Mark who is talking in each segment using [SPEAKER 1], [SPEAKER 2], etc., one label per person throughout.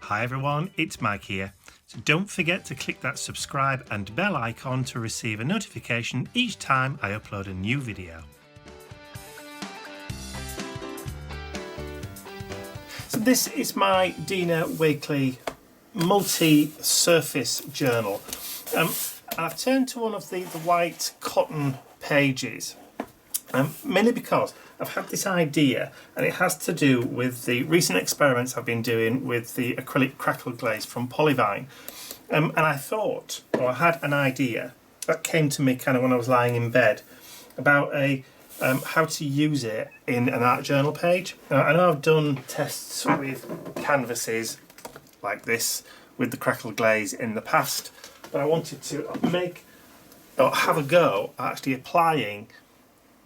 [SPEAKER 1] Hi everyone, it's Mike here. So don't forget to click that subscribe and bell icon to receive a notification each time I upload a new video. So this is my Dina Wakley multi-surface journal. I've turned to one of the white cotton pages, mainly because I've had this idea, and it has to do with the recent experiments I've been doing with the acrylic crackle glaze from Polyvine. And I thought, or I had an idea that came to me kind of when I was lying in bed about how to use it in an art journal page. I know I've done tests with canvases like this with the crackle glaze in the past, but I wanted to have a go at actually applying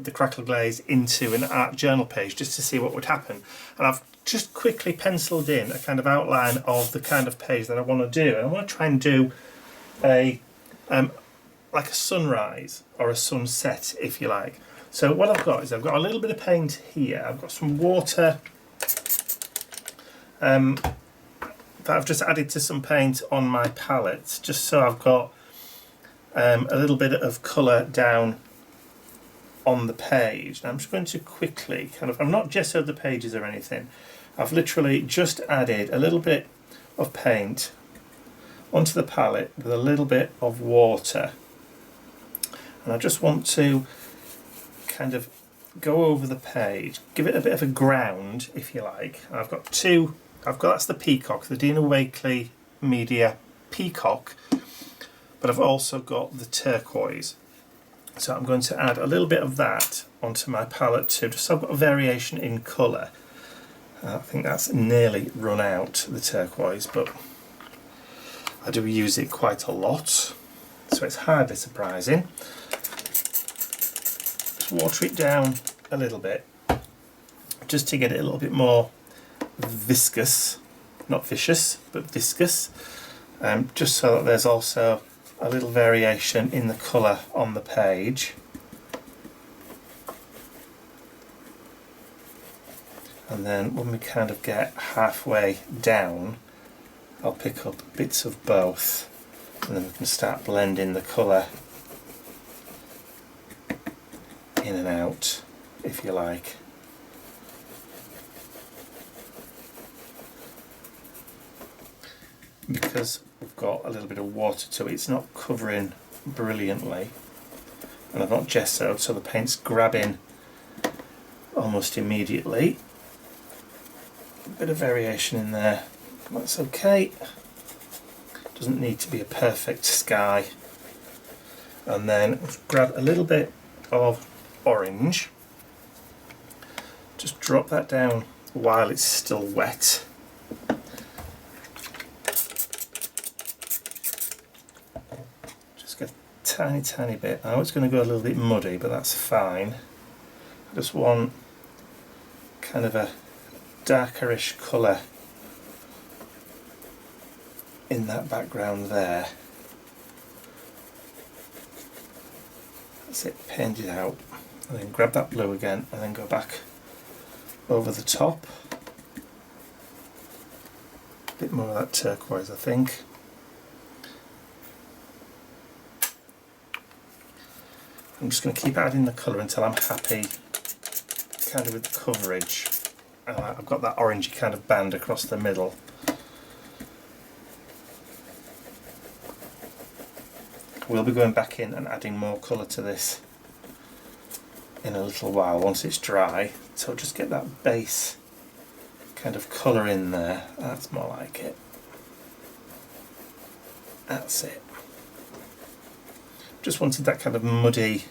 [SPEAKER 1] the crackle glaze into an art journal page just to see what would happen. And I've just quickly penciled in a kind of outline of the kind of page that I want to do. And I want to try and do a like a sunrise or a sunset, if you like. So what I've got is I've got a little bit of paint here. I've got some water that I've just added to some paint on my palette, just so I've got a little bit of colour down on the page. Now I'm just going to quickly I've not gessoed the pages or anything. I've literally just added a little bit of paint onto the palette with a little bit of water, and I just want to kind of go over the page, give it a bit of a ground, if you like. I've got that's the peacock, the Dina Wakley Media peacock, but I've also got the turquoise. So I'm going to add a little bit of that onto my palette too, just so I've got a variation in colour. I think that's nearly run out, the turquoise, but I do use it quite a lot, so it's hardly surprising. Just water it down a little bit, just to get it a little bit more viscous, not vicious, but viscous, just so that there's also a little variation in the colour on the page. And then when we kind of get halfway down, I'll pick up bits of both, and then we can start blending the colour in and out, if you like. Because we've got a little bit of water to it, it's not covering brilliantly, and I've not gessoed, so the paint's grabbing almost immediately. A bit of variation in there, that's okay. Doesn't need to be a perfect sky. And then grab a little bit of orange, just drop that down while it's still wet. Tiny bit. I know it's going to go a little bit muddy, but that's fine. I just want kind of a darkerish colour in that background there. That's it, paint it out, and then grab that blue again and then go back over the top. A bit more of that turquoise, I think. I'm just going to keep adding the colour until I'm happy kind of with the coverage. I've got that orangey kind of band across the middle. We'll be going back in and adding more colour to this in a little while once it's dry. So just get that base kind of colour in there. That's more like it. That's it. Just wanted that kind of muddy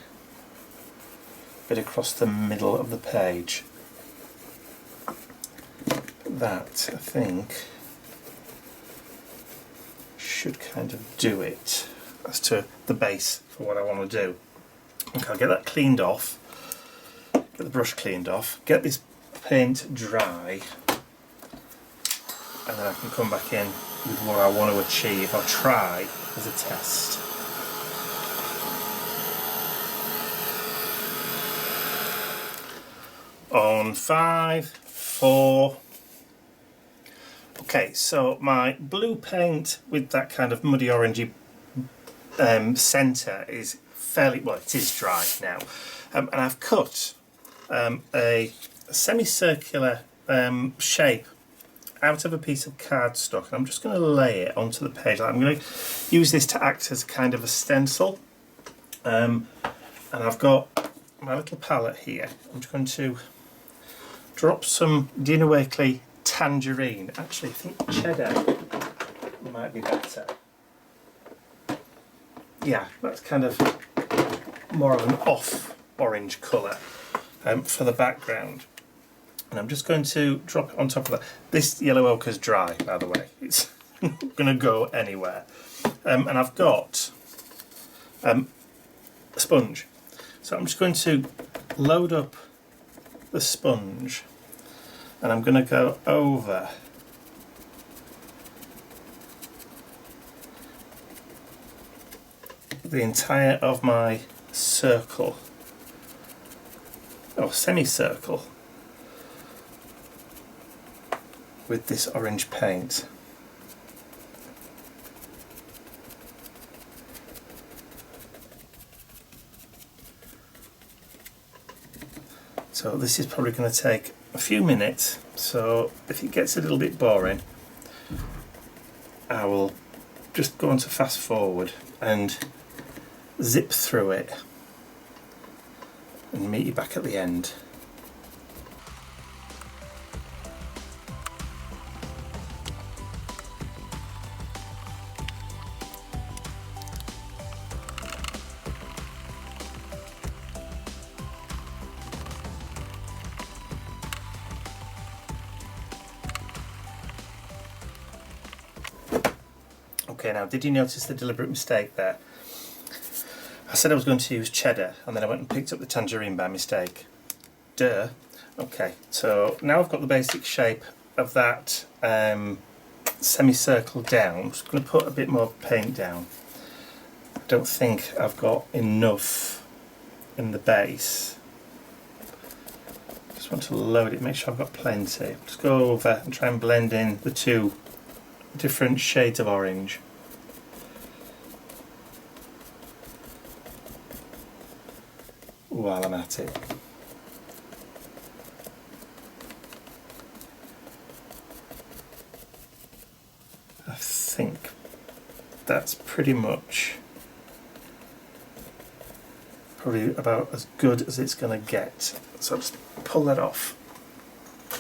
[SPEAKER 1] bit across the middle of the page. That, I think, should kind of do it as to the base for what I want to do. Okay, I'll get that cleaned off, get the brush cleaned off, get this paint dry, and then I can come back in with what I want to achieve. I'll try as a test. On 5, 4, Okay, so my blue paint with that kind of muddy orangey centre is fairly, well, it is dry now. And I've cut a semicircular shape out of a piece of cardstock, and I'm just going to lay it onto the page. I'm going to use this to act as kind of a stencil. And I've got my little palette here. I'm just going to drop some Dina Wakley tangerine. Actually, I think cheddar might be better. Yeah, that's kind of more of an off orange colour for the background. And I'm just going to drop it on top of that. This yellow ochre is dry, by the way. It's not going to go anywhere. And I've got a sponge. So I'm just going to load up the sponge, and I'm going to go over the entire of my circle, or semicircle, with this orange paint. So this is probably going to take a few minutes, so if it gets a little bit boring, I will just go on to fast forward and zip through it and meet you back at the end. Okay, now did you notice the deliberate mistake there? I said I was going to use cheddar, and then I went and picked up the tangerine by mistake. Duh. Okay, so now I've got the basic shape of that semicircle down. I'm just going to put a bit more paint down. I don't think I've got enough in the base. Just want to load it, make sure I've got plenty. Just go over and try and blend in the two different shades of orange. While I'm at it. I think that's pretty much probably about as good as it's going to get. So I'll just pull that off.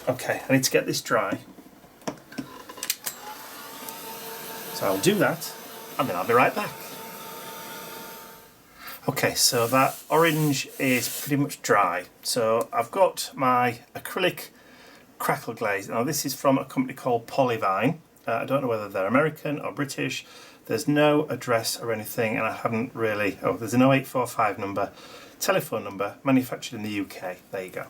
[SPEAKER 1] Okay, I need to get this dry. So I'll do that, and then I'll be right back. Okay, so that orange is pretty much dry. So I've got my acrylic crackle glaze. Now this is from a company called Polyvine. I don't know whether they're American or British. There's no address or anything, and I haven't really... Oh, there's an 0845 number, telephone number, manufactured in the UK. There you go.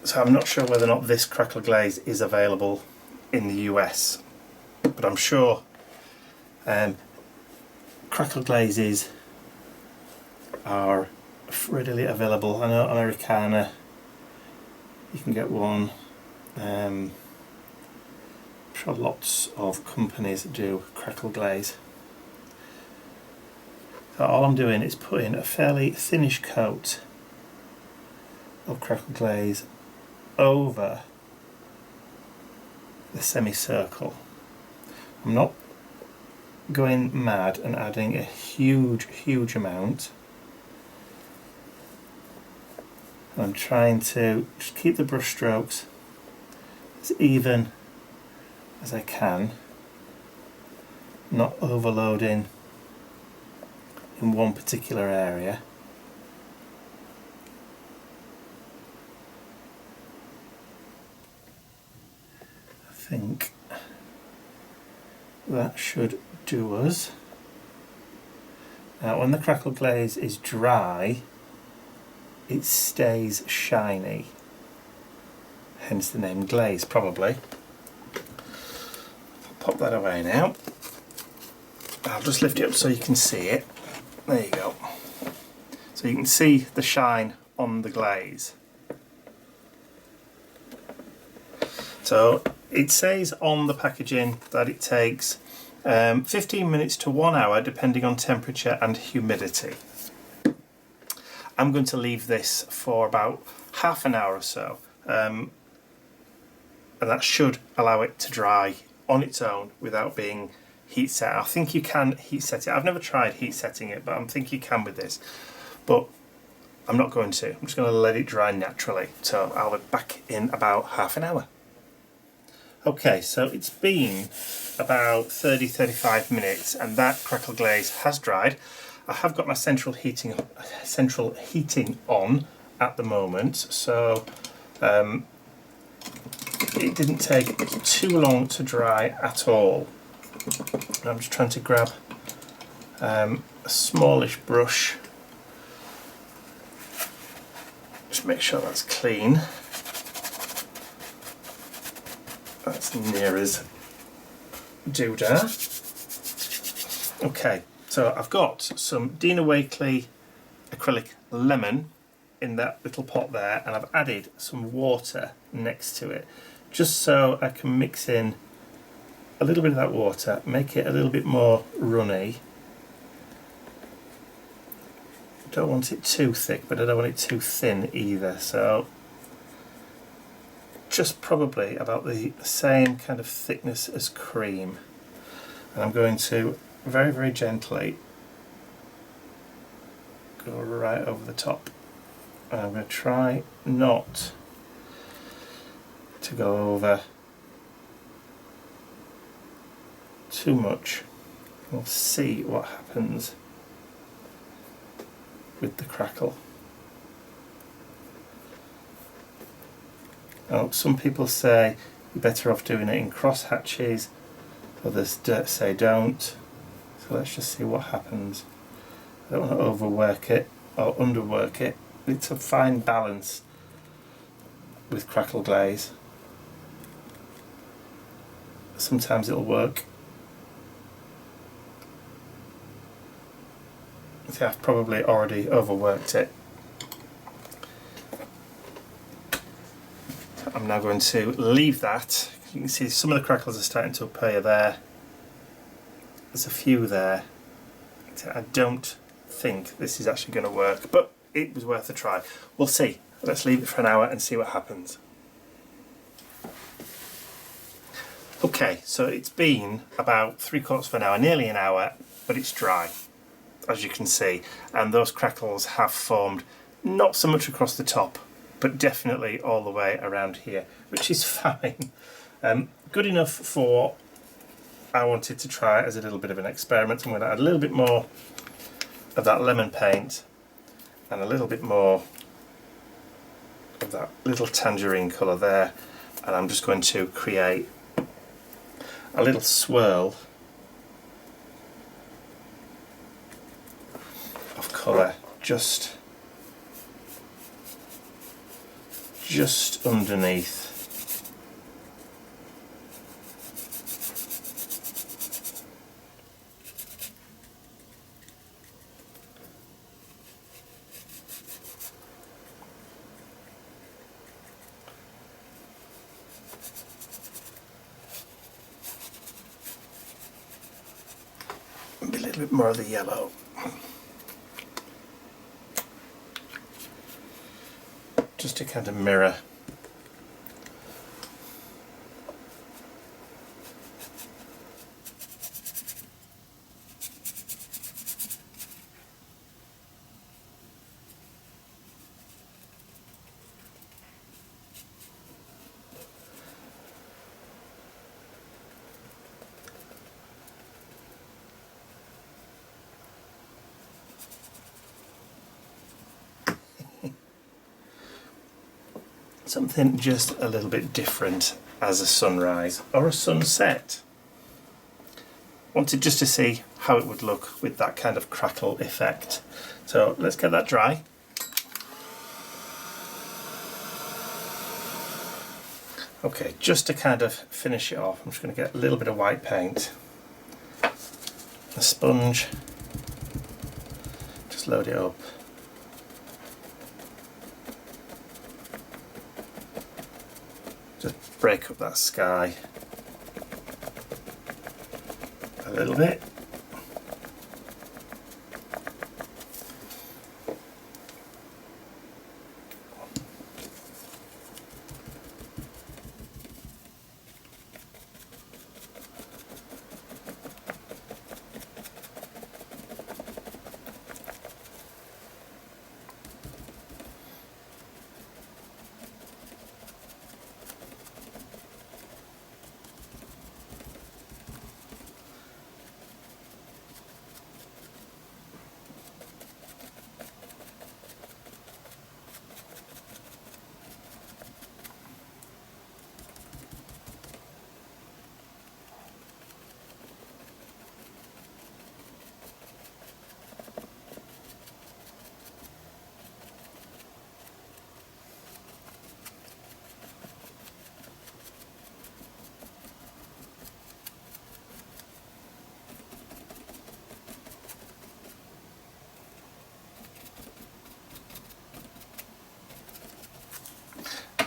[SPEAKER 1] So I'm not sure whether or not this crackle glaze is available in the US, but I'm sure crackle glazes are readily available. I know Americana, you can get one. I'm sure lots of companies do crackle glaze. So all I'm doing is putting a fairly thinnish coat of crackle glaze over the semicircle. I'm not going mad and adding a huge amount. I'm trying to just keep the brush strokes as even as I can, not overloading in one particular area. I think that should do us. Now when the crackle glaze is dry, it stays shiny, hence the name glaze probably. I'll pop that away now. I'll just lift it up so you can see it. There you go. So you can see the shine on the glaze. So it says on the packaging that it takes 15 minutes to 1 hour depending on temperature and humidity. I'm going to leave this for about half an hour or so, and that should allow it to dry on its own without being heat set. I think you can heat set it. I've never tried heat setting it, but I think you can with this. But I'm not going to. I'm just going to let it dry naturally. So I'll be back in about half an hour. Okay, so it's been about 30-35 minutes and that crackle glaze has dried. I have got my central heating on at the moment, so it didn't take too long to dry at all. I'm just trying to grab a smallish brush, just make sure that's clean. That's near as doodah. Okay, so I've got some Dina Wakley acrylic lemon in that little pot there, and I've added some water next to it just so I can mix in a little bit of that water, make it a little bit more runny. Don't want it too thick, but I don't want it too thin either, so just probably about the same kind of thickness as cream. And I'm going to very, very gently go right over the top. And I'm going to try not to go over too much. We'll see what happens with the crackle. Now, some people say you're better off doing it in cross hatches, others say don't. So let's just see what happens. I don't want to overwork it or underwork it. It's a fine balance with crackle glaze. Sometimes it'll work. See, I've probably already overworked it. I'm now going to leave that. You can see some of the crackles are starting to appear there. There's a few there. I don't think this is actually going to work, but it was worth a try. We'll see. Let's leave it for an hour and see what happens. Okay, so it's been about 3/4 of an hour, nearly an hour, but it's dry, as you can see, and those crackles have formed not so much across the top, but definitely all the way around here, which is fine. Good enough for I wanted to try as a little bit of an experiment. I'm going to add a little bit more of that lemon paint and a little bit more of that little tangerine colour there, and I'm just going to create a little swirl of colour just underneath. Maybe a little bit more of the yellow. Just to kind of mirror. Something just a little bit different as a sunrise or a sunset. Wanted just to see how it would look with that kind of crackle effect. So let's get that dry. Okay, just to kind of finish it off, I'm just going to get a little bit of white paint, a sponge, just load it up. Just break up that sky a little bit.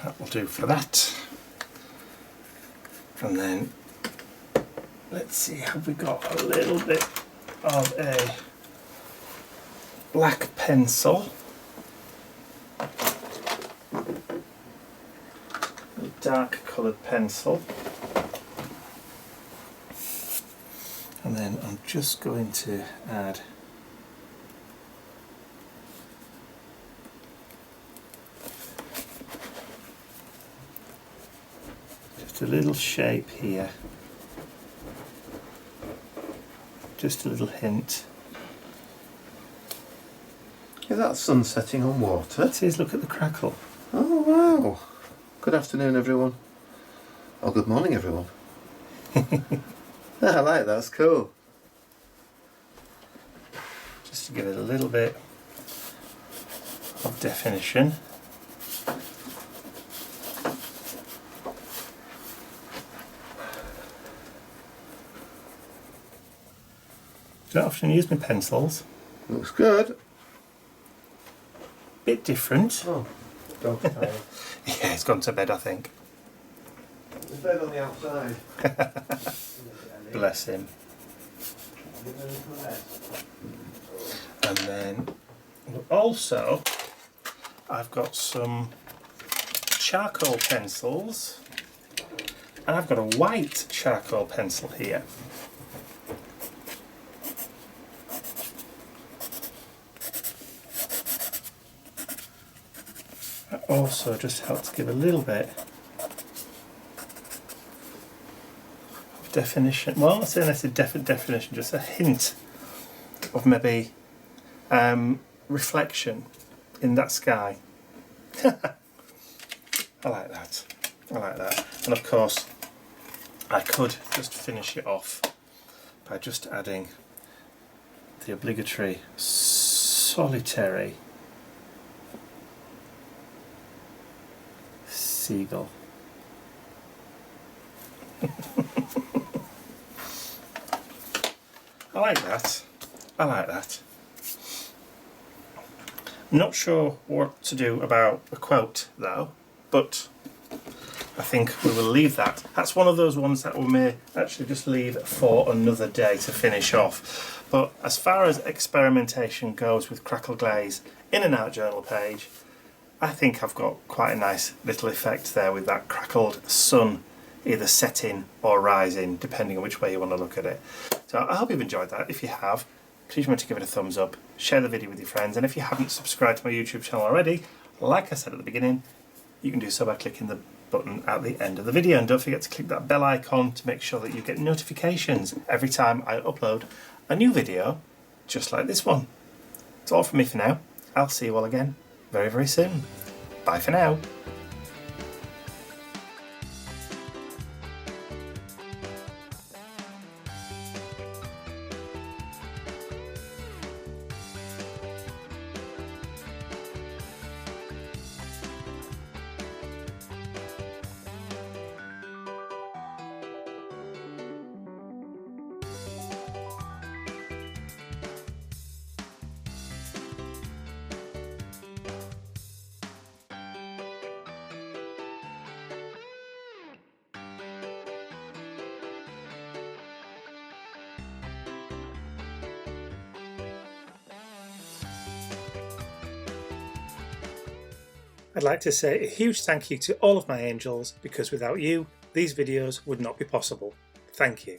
[SPEAKER 1] That will do for that. And then let's see, have we got a little bit of a black pencil, a dark coloured pencil, and then I'm just going to add a little shape here, just a little hint.
[SPEAKER 2] Is that sun setting on water?
[SPEAKER 1] It is, look at the crackle.
[SPEAKER 2] Oh wow. Good afternoon everyone. Oh, good morning everyone. I like that, that's cool.
[SPEAKER 1] Just to give it a little bit of definition. Don't often use my pencils.
[SPEAKER 2] Looks good.
[SPEAKER 1] Bit different.
[SPEAKER 2] Oh, dog's tired.
[SPEAKER 1] Yeah, it's gone to bed, I think.
[SPEAKER 2] There's bed on the outside.
[SPEAKER 1] Bless him. And then also I've got some charcoal pencils, and I've got a white charcoal pencil here. That also just helps give a little bit of definition. Well, I say that's a definition, just a hint of maybe reflection in that sky. I like that. I like that. And of course, I could just finish it off by just adding the obligatory solitary seagull. I like that. I like that. I'm not sure what to do about a quote though, but I think we will leave that. That's one of those ones that we may actually just leave for another day to finish off. But as far as experimentation goes with crackle glaze in an art journal page, I think I've got quite a nice little effect there with that crackled sun either setting or rising, depending on which way you want to look at it. So I hope you've enjoyed that. If you have, please remember to give it a thumbs up, share the video with your friends, and if you haven't subscribed to my YouTube channel already, like I said at the beginning, you can do so by clicking the button at the end of the video, and don't forget to click that bell icon to make sure that you get notifications every time I upload a new video just like this one. That's all from me for now. I'll see you all again very, very soon. Bye for now. I'd like to say a huge thank you to all of my angels, because without you, these videos would not be possible. Thank you.